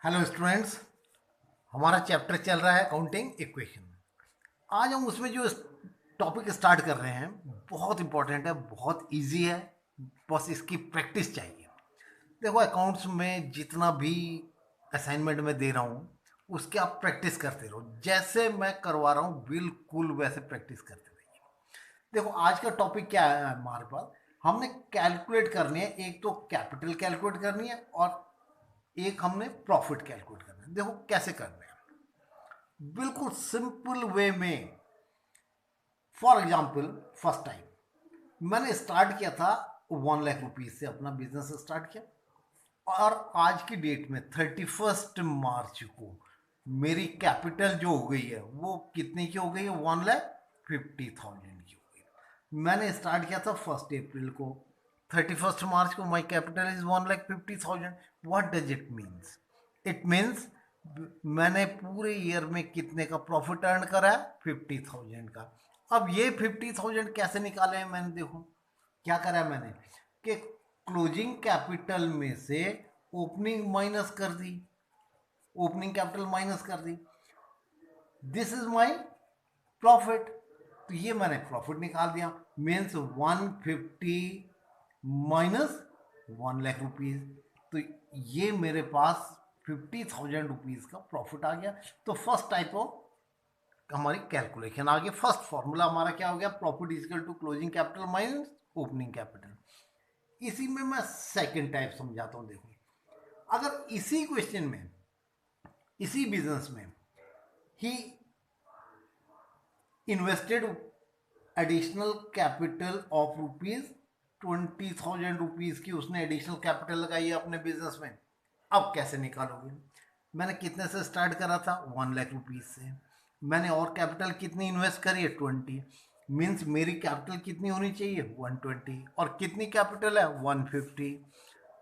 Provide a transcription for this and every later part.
Hello students, हमारा chapter चल रहा है अकाउंटिंग इक्वेशन। आज हम उसमें जो टॉपिक स्टार्ट कर रहे हैं बहुत इंपॉर्टेंट है, बहुत इजी है, बस इसकी प्रैक्टिस चाहिए। देखो, अकाउंट्स में जितना भी असाइनमेंट में दे रहा हूँ उसके आप प्रैक्टिस करते रहो, जैसे मैं करवा रहा हूँ बिल्कुल वैसे प्रैक्टिस करते रहिए। देखो, आज का टॉपिक क्या है हमारे पास। हमने कैलकुलेट करनी है, एक तो कैपिटल कैलकुलेट करनी है और एक हमने प्रॉफिट कैलकुलेट करना है। देखो कैसे करना है, बिल्कुल सिंपल वे में। फॉर एग्जाम्पल, फर्स्ट टाइम मैंने स्टार्ट किया था 1 लाख रुपीज से, अपना बिजनेस स्टार्ट किया और आज की डेट में 31 मार्च को मेरी कैपिटल जो हो गई है वो कितने की हो गई है? 1,50,000 की हो गई। मैंने स्टार्ट किया था 1 अप्रैल को, 31 मार्च को my capital is 1,50,000। What does it means? It means मैंने पूरे ईयर में कितने का प्रॉफिट अर्न करा है? 50,000 का। अब ये 50,000 कैसे निकाले हैं मैंने? देखो क्या करा है मैंने कि क्लोजिंग कैपिटल में से ओपनिंग माइनस कर दी, ओपनिंग कैपिटल माइनस कर दी। This is my profit. तो ये मैंने प्रॉफिट निकाल दिया, मीन्स 150 माइनस 1 लाख रुपीज। तो ये मेरे पास 50,000 रुपीज का प्रॉफिट आ गया। तो फर्स्ट टाइप ऑफ हमारी कैलकुलेशन आ गई। फर्स्ट फॉर्मूला हमारा क्या हो गया? Profit is equal to closing capital minus opening capital. इसी में मैं सेकेंड टाइप समझाता हूं। देखो, अगर इसी क्वेश्चन में, इसी बिजनेस में ही इन्वेस्टेड एडिशनल कैपिटल ऑफ ₹20,000 की उसने एडिशनल कैपिटल लगाई है अपने बिजनेस में। अब कैसे निकालोगे? मैंने कितने से स्टार्ट करा था? 1 लाख रुपीज से। मैंने और कैपिटल कितनी इन्वेस्ट करी है? 20। मीन्स मेरी कैपिटल कितनी होनी चाहिए? 120। और कितनी कैपिटल है? 150।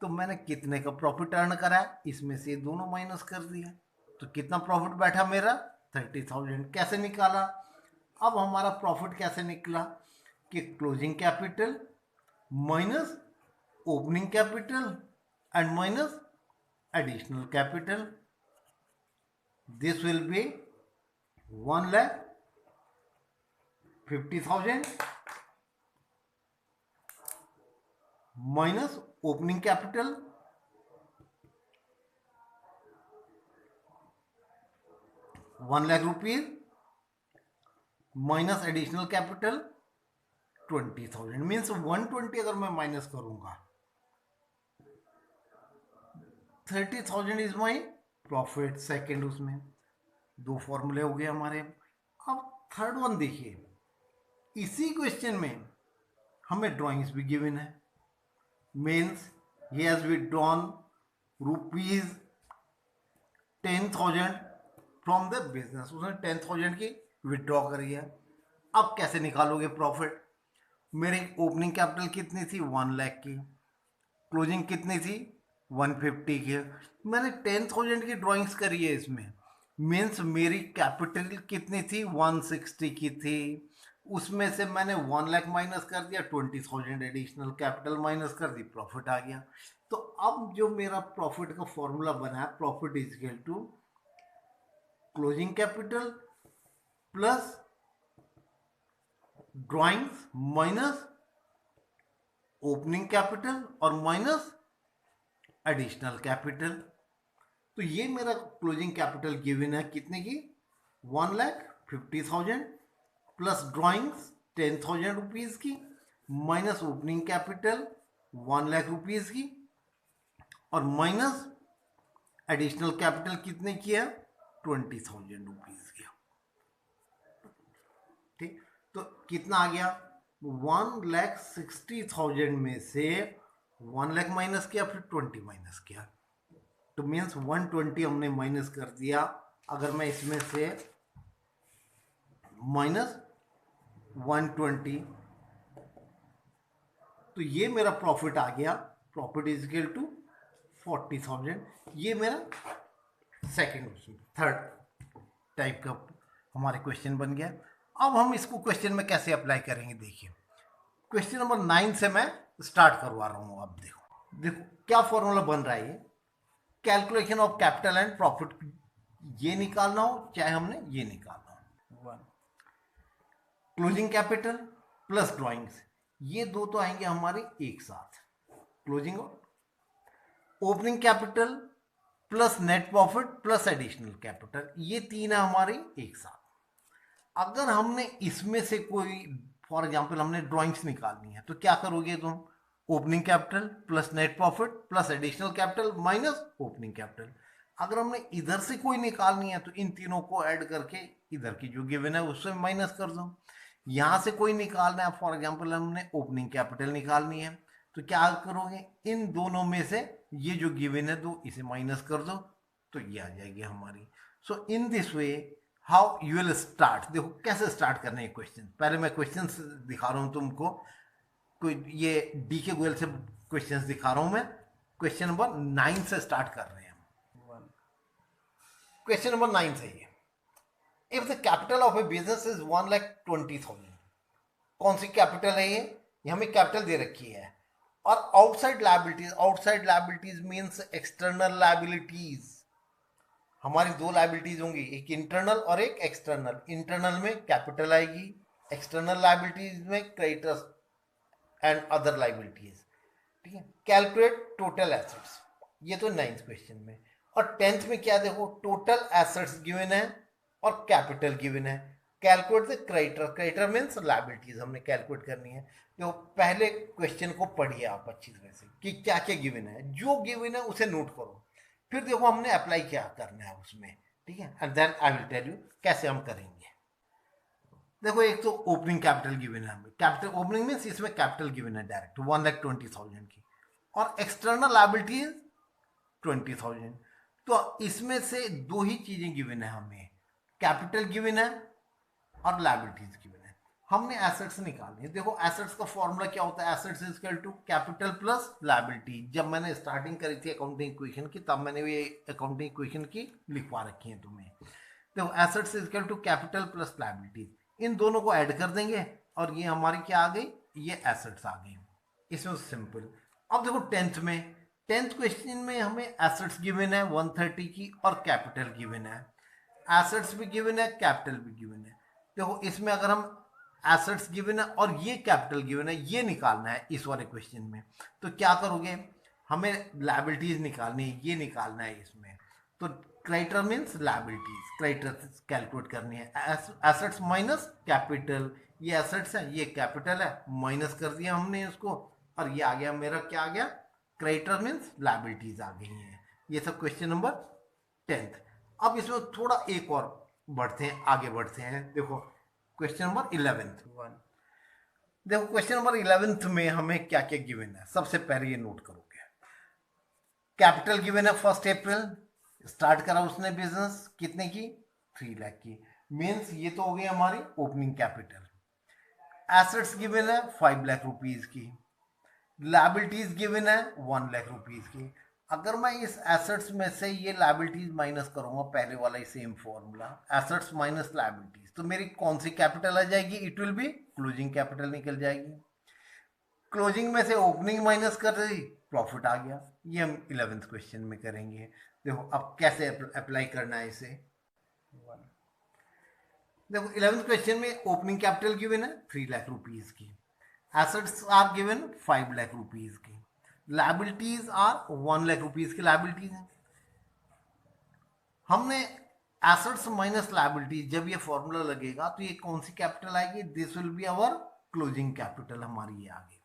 तो मैंने कितने का प्रॉफिट अर्न करा है? इसमें से दोनों माइनस कर दिया। तो कितना प्रॉफिट बैठा मेरा? 30,000। कैसे निकाला? अब हमारा प्रॉफिट कैसे निकला कि closing capital minus opening capital and minus additional capital. This will B 1,50,000 minus opening capital 1 lakh rupees minus additional capital 20,000। Means 120 अगर मैं माइनस करूंगा, 30,000 इज माई प्रॉफिट। सेकेंड, उसमें दो फॉर्मूले हो गए हमारे। अब थर्ड वन देखिए, इसी क्वेश्चन में हमें ड्राइंग्स भी गिवन है। Means he has withdrawn ₹10,000 from the business. उसने 10,000 की विड्रॉ करी है। अब कैसे निकालोगे प्रॉफिट? मेरी ओपनिंग कैपिटल कितनी थी? 1 लाख की। क्लोजिंग कितनी थी? 150 की। मैंने 10,000 की ड्राइंग्स करी है इसमें। मीन्स मेरी कैपिटल कितनी थी? 160 की थी। उसमें से मैंने 1 लाख माइनस कर दिया, 20,000 एडिशनल कैपिटल माइनस कर दी, प्रॉफिट आ गया। तो अब जो मेरा प्रॉफिट का फॉर्मूला बना है, profit is equal to closing capital plus drawings minus opening capital और माइनस एडिशनल कैपिटल। तो ये मेरा क्लोजिंग कैपिटल गिवन है कितने की? 1,50,000 प्लस ड्राइंग्स 10,000 रुपीज की minus opening capital 1 lakh rupees की और माइनस एडिशनल कैपिटल कितने की है? 20,000 रुपीज की। ठीक, तो कितना आ गया? 1,60,000 में से 1 लाख माइनस किया, फिर 20 माइनस किया, तो मीन्स 120 हमने माइनस कर दिया। अगर मैं इसमें से माइनस 120, तो ये मेरा प्रॉफिट आ गया। Profit is equal to 40,000। ये मेरा सेकेंड, थर्ड टाइप का हमारे क्वेश्चन बन गया। अब हम इसको क्वेश्चन में कैसे अप्लाई करेंगे? देखिए, क्वेश्चन नंबर 9 से मैं स्टार्ट करवा रहा हूँ। अब देखो देखो क्या फॉर्मूला बन रहा है। ये calculation of capital and profit, ये निकालना हो चाहे हमने ये निकालना हो। क्लोजिंग कैपिटल प्लस ड्राइंग्स, ये दो तो आएंगे हमारे एक साथ, क्लोजिंग और opening capital plus net profit plus additional capital, ये तीन है हमारे एक साथ। अगर हमने इसमें से कोई, फॉर एग्जांपल हमने ड्राइंग्स निकालनी है, तो क्या करोगे तुम? Opening capital plus net profit plus additional capital minus opening capital. अगर हमने इधर से कोई निकालनी है तो इन तीनों को ऐड करके इधर की जो गिवन है उससे माइनस कर दो। यहाँ से कोई निकालना है, फॉर एग्जांपल हमने ओपनिंग कैपिटल निकालनी है, तो क्या करोगे? इन दोनों में से ये जो गिवन है तो इसे माइनस कर दो, तो ये आ जाएगी हमारी। So in this way how you will start. देखो कैसे स्टार्ट करने हैं क्वेश्चन। पहले मैं क्वेश्चन दिखा रहा हूँ तुमको, कोई ये डी के गोयल से क्वेश्चन दिखा रहा हूँ मैं। क्वेश्चन नंबर 9 से स्टार्ट कर रहे हैं हम। क्वेश्चन नंबर 9 से ये, if the capital of A business is 1,20,000, कौन सी कैपिटल है ये? हमें कैपिटल दे रखी है। और outside liabilities, outside liabilities means external liabilities. हमारी दो लायबिलिटीज होंगी, एक इंटरनल और एक एक्सटर्नल। इंटरनल में कैपिटल आएगी, एक्सटर्नल लायबिलिटीज में क्रेडिटर्स एंड अदर लायबिलिटीज। ठीक है। कैलकुलेट टोटल एसेट्स, ये तो 9th क्वेश्चन में। और 10th में क्या देखो, टोटल एसेट्स गिवन है और कैपिटल गिवन है। Calculate the creditor, creditor means liabilities हमने कैलकुलेट करनी है। तो पहले क्वेश्चन को पढ़िए आप अच्छी तरह से कि क्या क्या गिवन है, जो गिवन है उसे नोट करो, फिर देखो हमने अप्लाई क्या करना है उसमें। ठीक है, and then I will tell you कैसे हम करेंगे। देखो एक तो ओपनिंग कैपिटल गिवन है हमें, कैपिटल ओपनिंग मीन्स इसमें कैपिटल गिवन है डायरेक्ट 1,20,000 की, और एक्सटर्नल लायबिलिटीज 20,000। तो इसमें से दो ही चीजें गिवन है हमें, कैपिटल गिवन है और लायबिलिटीज गिवन है। हमने एसेट्स निकालनी है। देखो एसेट्स का फॉर्मूला क्या होता है, assets is equal to capital plus liability. जब मैंने स्टार्टिंग करी थी अकाउंटिंग इक्वेशन की, तब मैंने ये अकाउंटिंग इक्वेशन की लिखवा रखी है तुम्हें। देखो assets is equal to capital plus liability, इन दोनों को ऐड कर देंगे और ये हमारी क्या आ गई, ये एसेट्स आ गई। इसमें सिंपल। अब देखो 10th क्वेश्चन में हमें एसेट्स गिवन है 130 की और कैपिटल गिवन है। एसेट्स भी गिवन है, कैपिटल भी गिवन है। देखो इसमें अगर हम एसेट्स गिवन है और ये कैपिटल गिवन है, ये निकालना है इस वाले क्वेश्चन में, तो क्या करोगे? हमें लायबिलिटीज निकालनी है, ये निकालना है इसमें। तो creditor means liabilities, creditor calculate करनी है। एसेट्स माइनस कैपिटल, ये एसेट्स है ये कैपिटल है, माइनस कर दिया हमने इसको, और ये आ गया मेरा, क्या आ गया? क्रेडिटर मीन्स लायबिलिटीज आ गई हैं। ये सब क्वेश्चन नंबर 10th। अब इसमें थोड़ा एक और बढ़ते हैं, आगे बढ़ते हैं। देखो क्वेश्चन नंबर 11th। देखो क्वेश्चन नंबर 11th में हमें क्या क्या गिवन है, सबसे पहले ये नोट करोगे। कैपिटल गिवन है 1 अप्रैल, स्टार्ट करा उसने बिजनेस, कितने की? 3 लाख की। मीन्स ये तो हो गई हमारी ओपनिंग कैपिटल। एसेट्स गिवन है 5 लाख रुपीज की, लायबिलिटीज गिवन है 1 लाख रुपीज की। अगर मैं इस एसेट्स में से ये लायबिलिटीज माइनस करूंगा, पहले वाला ही same formula, assets minus liabilities, तो मेरी कौन सी कैपिटल आ जाएगी? It will be closing capital निकल जाएगी। क्लोजिंग में से ओपनिंग माइनस कर दी, प्रॉफिट आ गया। ये हम 11th क्वेश्चन में करेंगे। देखो अब कैसे अप्लाई करना है इसे। देखो 11th क्वेश्चन में ओपनिंग कैपिटल गिवन है 3 लाख रुपीज की, assets are given 5 lakh rupees की, लायबिलिटीज आर 1 लाख रुपीज की लायबिलिटीज है। हमने एसेट्स माइनस लायबिलिटीज, जब ये फॉर्मूला लगेगा तो ये कौन सी कैपिटल आएगी? This will be our closing capital हमारी। ये आ गई,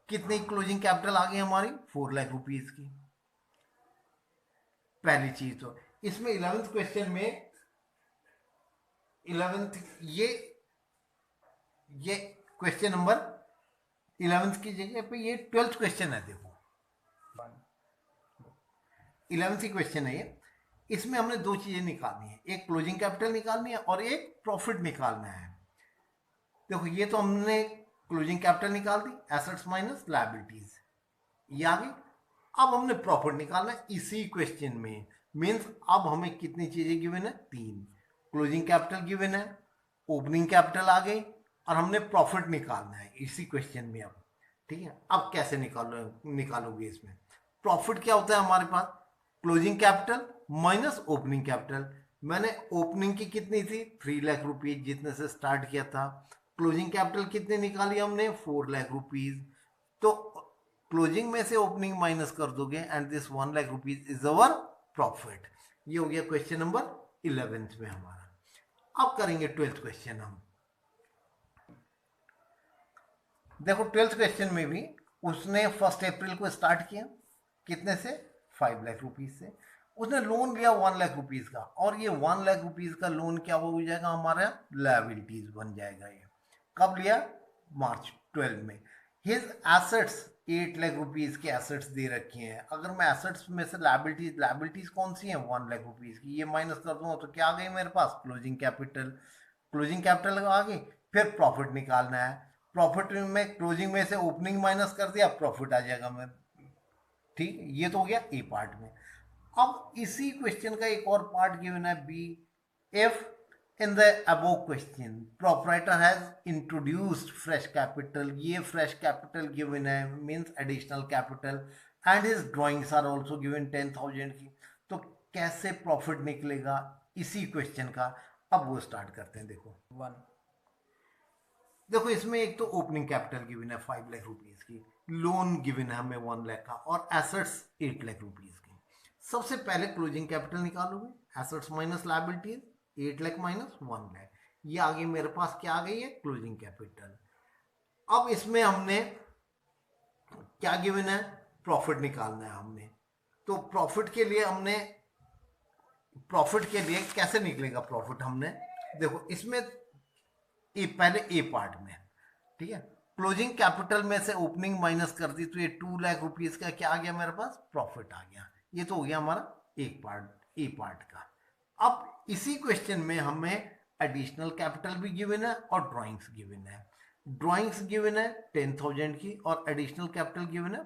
कितनी क्लोजिंग कैपिटल आ गई हमारी? 4 लाख रुपीज की। पहली चीज तो इसमें 11th क्वेश्चन में 11th ये क्वेश्चन नंबर 11th की जगह पे ये 12th क्वेश्चन है। देखो 11th की क्वेश्चन है ये। इसमें हमने दो चीजें निकालनी है, एक क्लोजिंग कैपिटल निकालनी है और एक प्रॉफिट निकालना है। देखो ये तो हमने क्लोजिंग कैपिटल निकाल दी, एसेट्स माइनस लायबिलिटीज, ये आ गई। अब हमने प्रॉफिट निकालना है इसी क्वेश्चन में। मीन्स अब हमें कितनी चीजें गिवन है? 3। क्लोजिंग कैपिटल गिवन है, ओपनिंग कैपिटल आ गई, और हमने प्रॉफिट निकालना है इसी क्वेश्चन में अब। ठीक है, अब कैसे निकालोगे इसमें? प्रॉफिट क्या होता है हमारे पास? Closing capital minus opening capital. मैंने ओपनिंग की कितनी थी 3 लाख रुपीज जितने से स्टार्ट किया था। क्लोजिंग कैपिटल कितने निकाली हमने 4 लाख रुपीज। तो क्लोजिंग में से ओपनिंग माइनस कर दोगे and this 1 lakh rupees is our profit. ये हो गया क्वेश्चन नंबर 11th में हमारा। अब करेंगे 12th क्वेश्चन हम। देखो 12th क्वेश्चन में भी उसने 1 अप्रैल को स्टार्ट किया कितने से 5 लाख रुपीज से। उसने लोन लिया 1 लाख रुपीज का और ये 1 लाख रुपीज का लोन क्या हो जाएगा हमारा लायबिलिटीज बन जाएगा। ये कब लिया मार्च 12 में। हिज एसेट्स 8 लाख रुपीज के एसेट्स दे रखे हैं। अगर मैं एसेट्स में से लायबिलिटीज कौन सी है 1 लाख रुपीज की ये माइनस कर दूंगा तो क्या आ गई मेरे पास क्लोजिंग कैपिटल। क्लोजिंग कैपिटल आ गई। फिर प्रॉफिट निकालना है। प्रॉफिट में क्लोजिंग में से ओपनिंग माइनस कर दिया प्रॉफिट आ जाएगा मेरे। ठीक ये तो हो गया ए पार्ट में। अब इसी क्वेश्चन का एक और पार्ट गिवन है B. If in the above question proprietor has introduced fresh capital. ये फ्रेश कैपिटल गिवन है means additional capital and his drawings are also given 10,000 की। तो कैसे प्रॉफिट निकलेगा इसी क्वेश्चन का। अब वो स्टार्ट करते हैं। देखो इसमें एक तो ओपनिंग कैपिटल गिवन है 5 लाख रुपीज की। लोन गिवन है हमें 1 लाख का और एसेट्स 8 लाख रुपीज की। सबसे पहले क्लोजिंग कैपिटल निकालोगे assets minus liabilities 8 lakh minus 1 lakh. ये आगे मेरे पास क्या आ गई है क्लोजिंग कैपिटल। अब इसमें हमने क्या गिवन है प्रॉफिट निकालना है हमने। तो प्रॉफिट के लिए कैसे निकलेगा प्रॉफिट हमने। देखो इसमें पहले ए पार्ट में ठीक है क्लोजिंग कैपिटल में से ओपनिंग माइनस कर दी तो ये 2 लाख रुपीज का क्या आ गया मेरे पास प्रॉफिट आ गया। ये तो हो गया हमारा एक पार्ट ए पार्ट का। अब इसी क्वेश्चन में हमें एडिशनल कैपिटल भी गिवन है और ड्राइंग्स गिवन है। ड्राइंग्स गिवन है 10,000 की और एडिशनल कैपिटल गिवन है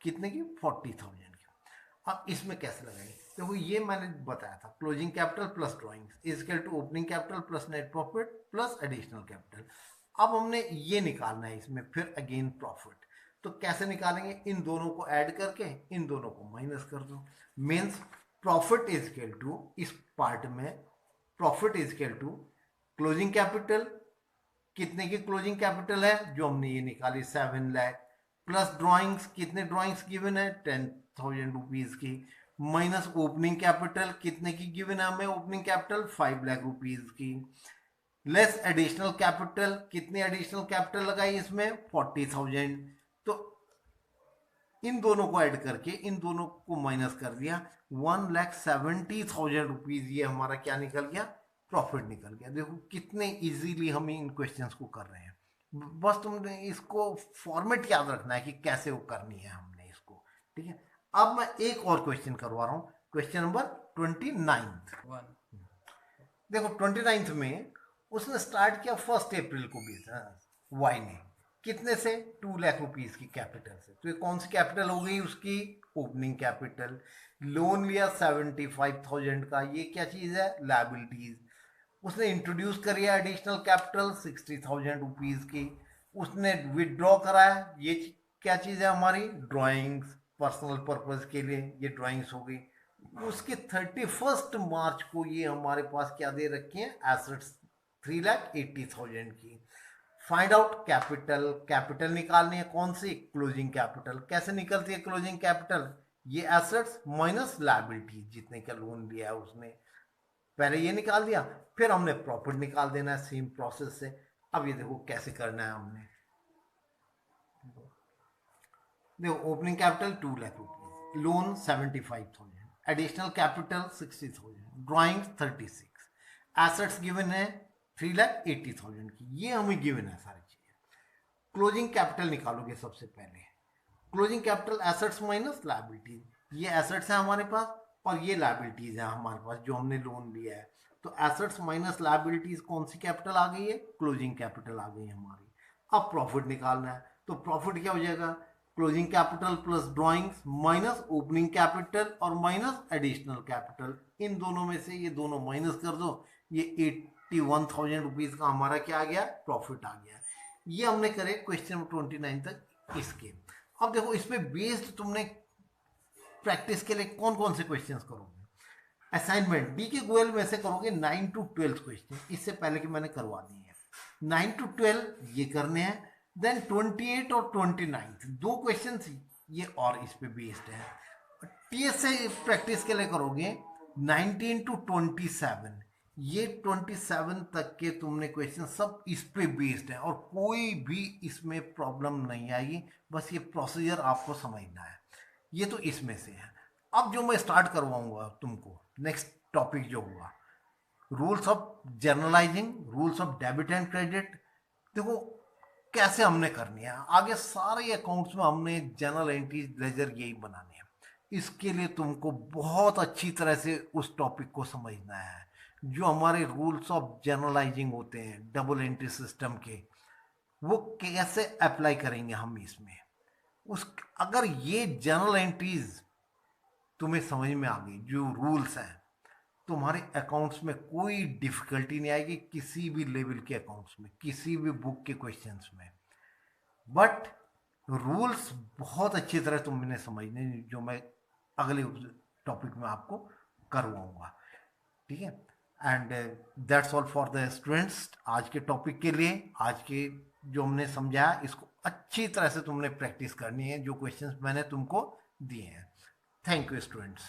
कितने की 40,000 की। अब इसमें कैसे लगाएंगे देखो ये मैंने बताया था closing capital plus drawings is equal to opening capital plus net profit plus additional capital. अब हमने ये निकालना है इसमें फिर अगेन प्रॉफिट। तो कैसे निकालेंगे इन दोनों को ऐड करके इन दोनों को माइनस कर दो। Means profit is equal to इस पार्ट में profit is equal to closing capital कितने की क्लोजिंग कैपिटल है जो हमने ये निकाली 7 लाख प्लस ड्राइंग्स कितने ड्राइंग्स गिवन है 10,000 रुपीज की माइनस ओपनिंग कैपिटल कितने की गिवन है हमें ओपनिंग कैपिटल 5 लाख रुपीज की लेस एडिशनल कैपिटल कितनी एडिशनल कैपिटल लगाई इसमें 40,000। तो इन दोनों को ऐड करके इन दोनों को माइनस कर दिया 1,70,000 रुपीज ये हमारा क्या निकल गया प्रॉफिट निकल गया। देखो कितने इजीली हम इन क्वेश्चंस को कर रहे हैं। बस तुमने इसको फॉर्मेट याद रखना है कि कैसे वो करनी है हमने इसको। ठीक है अब मैं एक और क्वेश्चन करवा रहा हूँ क्वेश्चन नंबर 29। देखो 29 में उसने स्टार्ट किया 1 अप्रैल को बिजनेस वाई ने कितने से 2 लाख रुपीज की कैपिटल से। तो ये कौन सी कैपिटल हो गई उसकी ओपनिंग कैपिटल। लोन लिया 75,000 का ये क्या चीज है लायबिलिटीज। उसने इंट्रोड्यूस करी है एडिशनल कैपिटल 60,000 रुपीज की। उसने विदड्रॉ कराया ये क्या चीज है हमारी ड्राइंग्स पर्सनल पर्पज के लिए ये ड्राइंग्स हो गई। उसके 31 मार्च को ये हमारे पास क्या दे रखी है एसेट्स 3,80,000 की। फाइंड आउट कैपिटल निकालनी है कौन सी क्लोजिंग कैपिटल। कैसे निकलती है क्लोजिंग कैपिटल ये एसेट्स माइनस लायबिलिटी जितने का लोन लिया है उसने पहले ये निकाल दिया फिर हमने प्रॉफिट निकाल देना है सेम प्रोसेस से। अब ये देखो कैसे करना है हमने। देखो opening capital 2 lakh rupees loan 75,000 additional capital 60,000 drawings 36 assets given है 3,80,000 की ये हमें गिवन है सारी चीजें। क्लोजिंग कैपिटल निकालोगे सबसे पहले closing capital assets minus liabilities ये एसेट्स है हमारे पास और ये लायबिलिटीज है हमारे पास जो हमने लोन लिया है। तो एसेट्स माइनस लायबिलिटीज कौन सी कैपिटल आ गई है क्लोजिंग कैपिटल आ गई है हमारी। अब प्रॉफिट निकालना है तो प्रॉफिट क्या हो जाएगा closing capital plus drawings minus opening capital और माइनस एडिशनल कैपिटल। इन दोनों में से ये दोनों माइनस कर दो ये 81,000 रुपीज का हमारा क्या आ गया प्रॉफिट आ गया। ये हमने करे क्वेश्चन नंबर 29 तक इसके। अब देखो इसमें बेस्ड तुमने प्रैक्टिस के लिए कौन कौन से क्वेश्चंस करोगे? असाइनमेंट डी के गोयल में से करोगे 9 to 12 क्वेश्चन, इससे पहले कि मैंने करवा दिए हैं। 9 to 12 ये करने हैं। देन 28 और 29 दो क्वेश्चन ये और इस पे बेस्ड है। टीएस से प्रैक्टिस के लिए करोगे 19 to 27, ये 27 तक के तुमने क्वेश्चन सब इस पे बेस्ड है और कोई भी इसमें प्रॉब्लम नहीं आएगी, बस ये प्रोसीजर आपको समझना है। ये तो इसमें से है। अब जो मैं स्टार्ट करवाऊंगा तुमको नेक्स्ट टॉपिक जो होगा, rules of journalising, rules of debit and credit. देखो कैसे हमने करनी है, आगे सारे अकाउंट्स में हमने जर्नल एंट्रीज लेजर यही बनाने हैं। इसके लिए तुमको बहुत अच्छी तरह से उस टॉपिक को समझना है। जो हमारे रूल्स ऑफ जर्नलाइजिंग होते हैं डबल एंट्री सिस्टम के, वो कैसे अप्लाई करेंगे हम इसमें। उस अगर ये जर्नल एंट्रीज तुम्हें समझ में आ गई, जो रूल्स हैं, तुम्हारे अकाउंट्स में कोई डिफिकल्टी नहीं आएगी, किसी भी लेवल के अकाउंट्स में, किसी भी बुक के क्वेश्चंस में। बट रूल्स बहुत अच्छी तरह तुमने समझने, जो मैं अगले टॉपिक में आपको करवाऊंगा, ठीक है। And that's all for the students. आज के टॉपिक के लिए, आज के जो हमने समझाया, इसको अच्छी तरह से तुमने प्रैक्टिस करनी है, जो क्वेश्चंस मैंने तुमको दिए हैं। Thank you students.